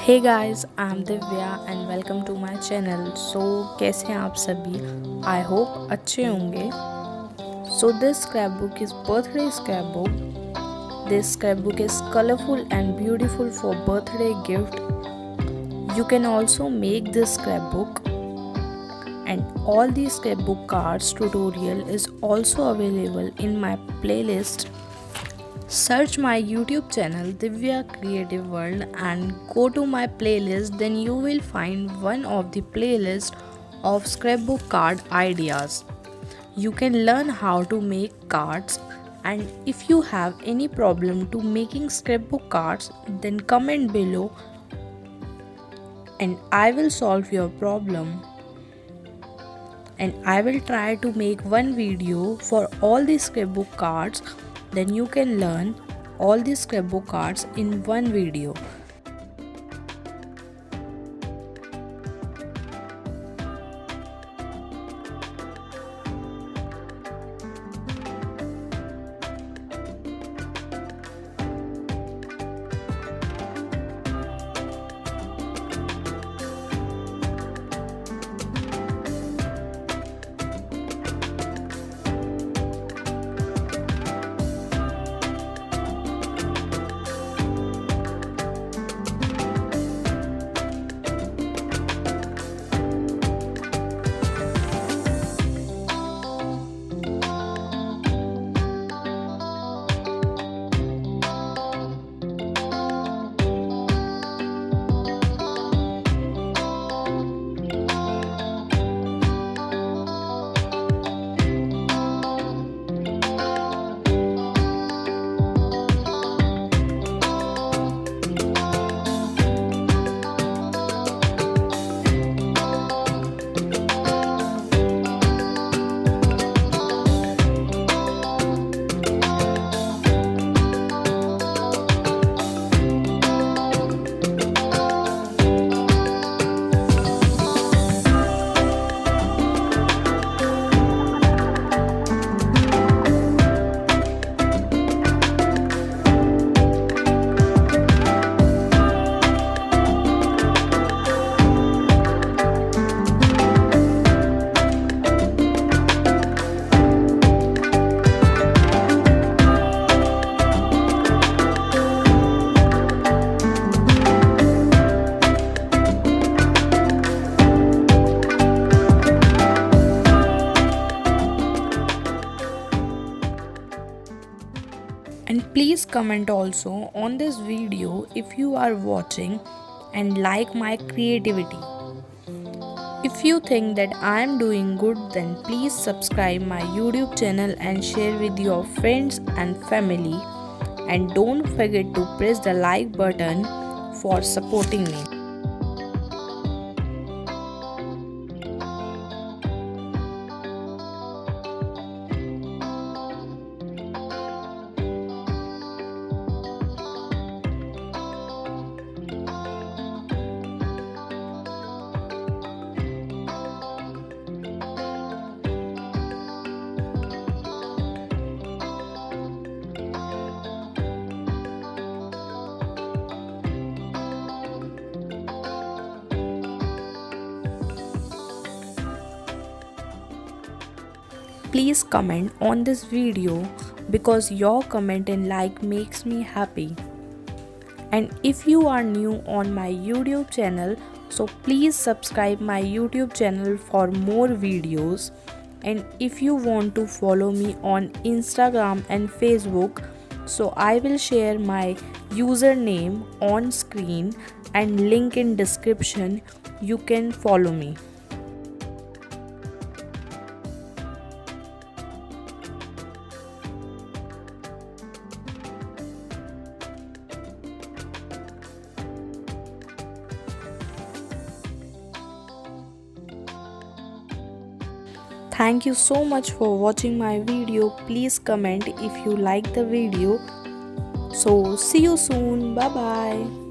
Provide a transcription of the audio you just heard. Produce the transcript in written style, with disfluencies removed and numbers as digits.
Hey guys, I am Divya and welcome to my channel. कैसे हैं आप सभी? आई होप अच्छे होंगे। This scrapbook is birthday scrapbook. This scrapbook is colourful and beautiful for birthday gift. You can also make this scrapbook, and all the scrapbook cards tutorial is also available in my playlist. Search my YouTube channel Divya Creative World and go to my playlist, then you will find one of the playlist of scrapbook card ideas. You can learn how to make cards, and if you have any problem to making scrapbook cards, then comment below and I will solve your problem. And I will try to make one video for all the scrapbook cards, then you can learn all the scrapbook cards in one video. And please comment also on this video if you are watching and like my creativity. If you think that I am doing good, then please subscribe my YouTube channel and share with your friends and family. And don't forget to press the like button for supporting me. Please comment on this video because your comment and like makes me happy. And if you are new on my YouTube channel, so please subscribe my YouTube channel for more videos. And if you want to follow me on Instagram and Facebook, so I will share my username on screen and link in description. You can follow me. Thank you so much for watching my video. Please comment if you like the video. So see you soon. Bye bye.